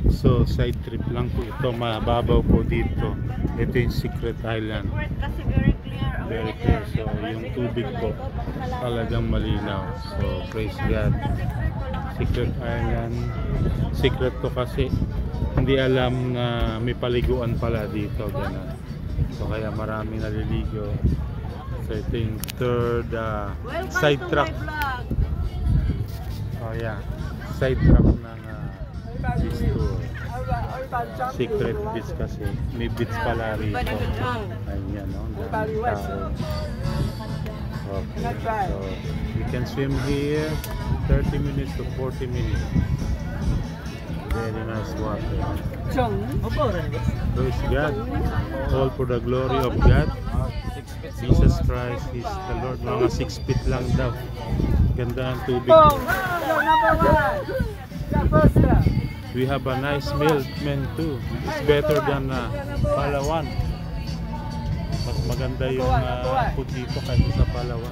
So side trip lang po ito, mababaw po dito. Ito yung Secret Island. Kasi very clear. Very clear. So yung tubig po talagang malinaw. So praise God. Secret Island. Secret to kasi hindi alam na may paliguan pala dito. Ganun. So kaya marami naliligo. So ito yung third side track. Oh yeah. Side track ng this tour. Secret beach kasi. May beach pala rito. Ayan, no? Daming tao. Okay. So, you can swim here 30 minutes to 40 minutes. Very nice water. Praise God. All for the glory of God. Jesus Christ is the Lord. Mga 6 feet lang daw. Ganda ang tubig. We have a nice milkman too. It's better than Palawan. Mas maganda yung food dito kaysa sa Palawan.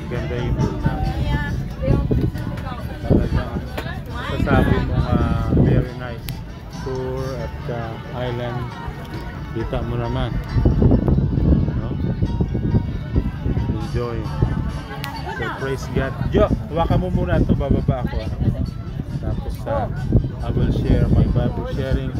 Maganda yung food namin. Talagang sasabi mo very nice tour at island. Kita mo naman. No? Enjoy. So praise God. Jo, hawakan mo muna ito. Bababa ako. Tapos I will share my Bible sharing.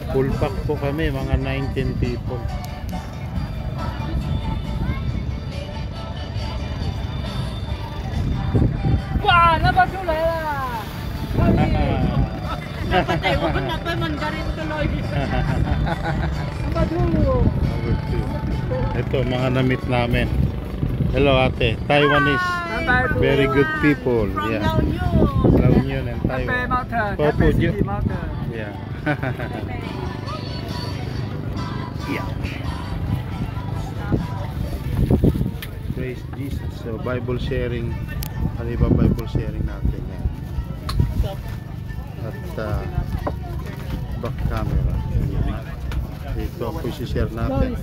Full pack po kami, mga 19 people. Wow, napatuloy na! Napatay ko na pa mandarin tuloy. Napatuloy! Ito, mga namit namin. Hello ate, Taiwanese. Very good people. From Yeah. La La Union and Taiwan. Opo, yeah. Yeah. Praise Jesus. So Bible sharing. Ano ba Bible sharing natin yan? At back camera. Ito po i-share natin.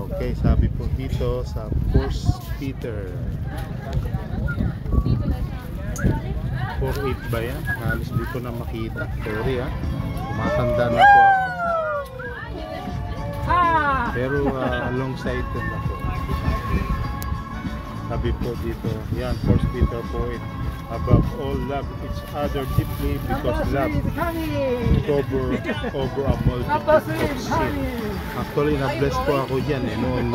Okay, sabi po dito sa 1 Peter 4:8 ba yan? Halos di ko na makita. Sorry tumatanda na po ako. Pero long-sighted na po. Sabi po dito, yan, 1 Peter 4:8. Above all, love each other deeply because love over a multitude of sin. Actually, na-bless po ako dyan noon.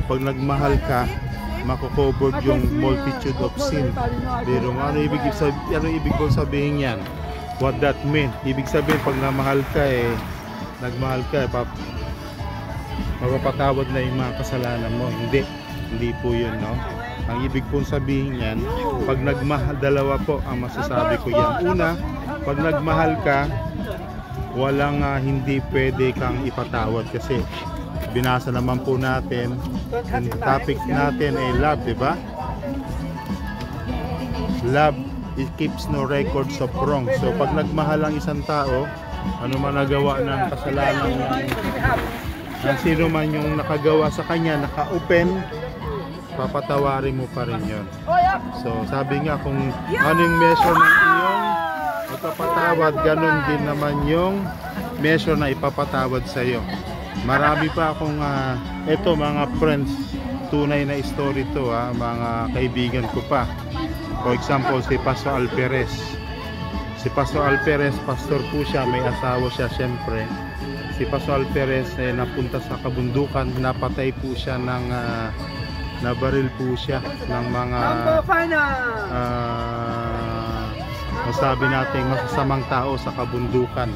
Pag nagmahal ka, mako-cover yung multitude of sin. Pero ano ibig kong sabihin yan? What that mean? Ibig sabihin, pag nagmahal ka, mapapatawad na yung mga kasalanan mo. Hindi po yun, no? Ang ibig pong sabihin yan, pag nagmahal, dalawa po ang masasabi ko yan. Una, pag nagmahal ka, walang hindi pwede kang ipatawad kasi binasa naman po natin, yung topic natin ay love, di ba? Love, it keeps no records of wrong. So pag nagmahal ang isang tao, ano man nagawa ng kasalanan ng sino man yung nakagawa sa kanya, naka-open, papatawarin mo pa rin yun. So sabi nga, kung ano yung measure ng iyong magpapatawad, ganun din naman yung measure na ipapatawad sa iyo. Marami pa akong eto mga friends, tunay na story to mga kaibigan ko pa. For example, si Pastor Alperes. Si Pastor Alperez, pastor po siya, may asawa siya syempre. Si Pastor Alperez napunta sa kabundukan, napatay po siya ng nabaril po siya ng mga masabi natin masasamang tao sa kabundukan,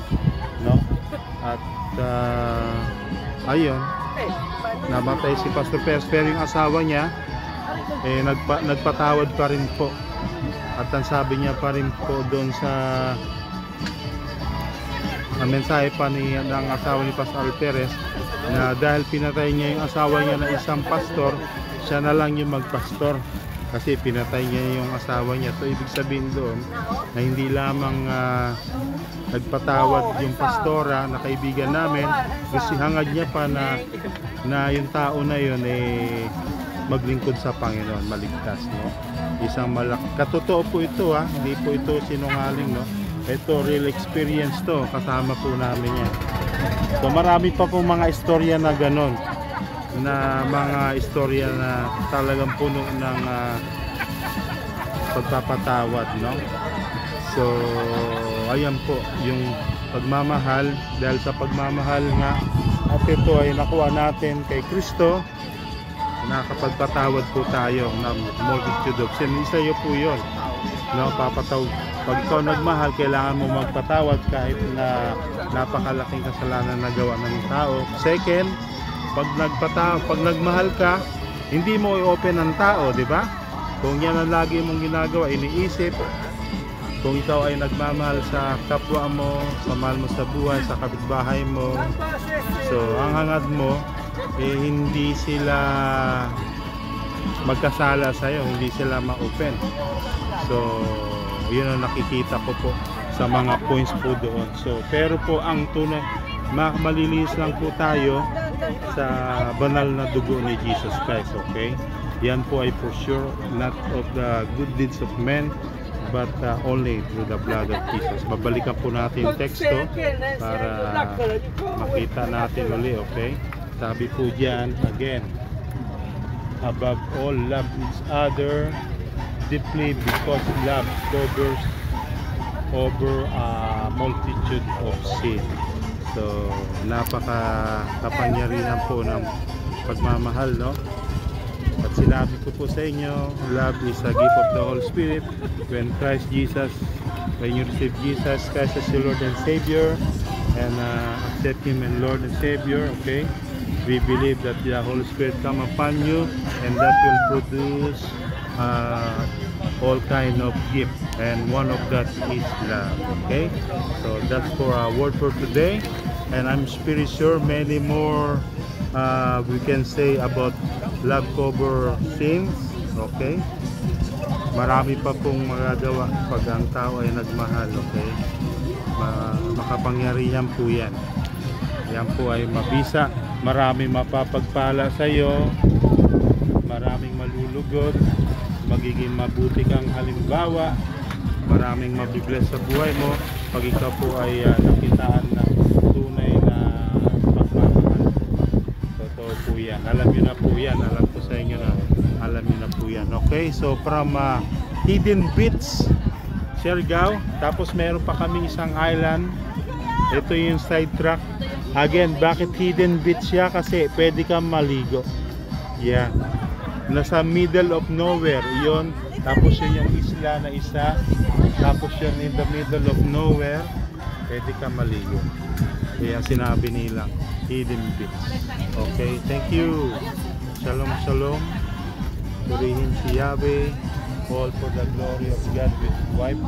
no? At ayun, namatay si Pastor Perez, pero yung asawa niya nagpatawad pa rin po. At ang sabi niya pa rin po doon sa mensahe pa ng asawa ni Pastor Alperez, na dahil pinatay niya yung asawa niya na isang pastor, siya na lang yung magpastor kasi pinatay niya yung asawa niya. So ibig sabihin doon na hindi lamang nagpatawad yung pastora na kaibigan namin, kasi hangad niya pa na yung tao na yun maglingkod sa Panginoon, maligtas, no? Isang katotoo po ito, hindi po ito sinungaling, no? Ito real experience to, kasama po namin yan. So marami pa po mga istorya na ganon, na mga istorya na talagang puno ng pagpapatawad, no? So ayan po yung pagmamahal, dahil sa pagmamahal nga at ito ay nakuha natin kay Kristo, nakapagpatawad po tayo ng multitude of sin. Isa yun po yun, no? Pag ikaw nagmahal, kailangan mo magpatawad kahit na napakalaking kasalanan na gawa ng tao. Second, pag nagmahal ka, hindi mo i-open ang tao, di ba? Kung yan ang lagi mong ginagawa, iniisip, kung ikaw ay nagmamahal sa kapwa mo, sa mahal mo sa buhay, sa kapitbahay mo, so ang hangad mo, hindi sila magkasala sa'yo, hindi sila ma-open. So yun ang nakikita ko po sa mga points po doon. So pero po ang tunay, malilinis lang po tayo sa banal na dugo ni Jesus Christ, okay? Yan po ay for sure, not of the good deeds of men, but only through the blood of Jesus. Babalikan po natin yung teksto para makita natin uli, okay? Sabi po dyan, again, above all, love each other deeply, because love covers over a multitude of sin. So napaka-kapangyarihan po ng pagmamahal, no? At sinabi ko po sa inyo, love is a gift of the Holy Spirit. When you receive Jesus Christ as your Lord and Savior, and accept Him as Lord and Savior, okay, we believe that the Holy Spirit come upon you, and that will produce all kind of gift, and one of that is love, okay? So that's for our word for today, and I'm pretty sure many more we can say about love cover sins, okay? Marami pa pong magagawa pag ang tao ay nagmahal, okay? Makapangyarihan po yan. Yan po ay mabisa, maraming mapapagpala sa iyo, maraming malulugod, magiging mabuti kang halimbawa, maraming mabibless sa buhay mo pag ikaw po ay nakitaan na tunay na pagmamahal. Totoo po yan, alam nyo na po yan, alam ko sa inyo na alam nyo na po yan, okay? So from Hidden Beach, Siargao, tapos meron pa kami isang island, ito yung side track. Again, bakit Hidden Beach siya? Kasi pwede kang maligo, yeah, nasa middle of nowhere yon, tapos yun yung isla na isa, tapos yun in the middle of nowhere, pwede ka maligo. Kaya sinabi nila Hidden Beach, okay? Thank you, shalom shalom, purihin si Yahweh, all for the glory of God with wife,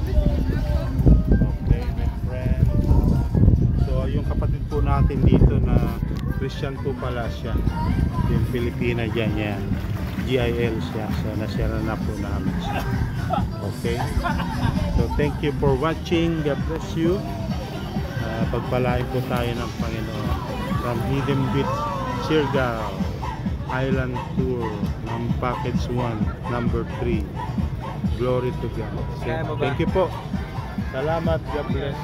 okay, my friend. So yung kapatid po natin dito na Christian po pala siya, yung Pilipina dyan yan, GIL siya, so nasira na po namin siya, okay? So thank you for watching, God bless you, pagpalain po tayo ng Panginoon. From Hidden Beach, Siargao Island Tour ng Package 1, number 3, glory to God. So, thank you po, salamat, God bless.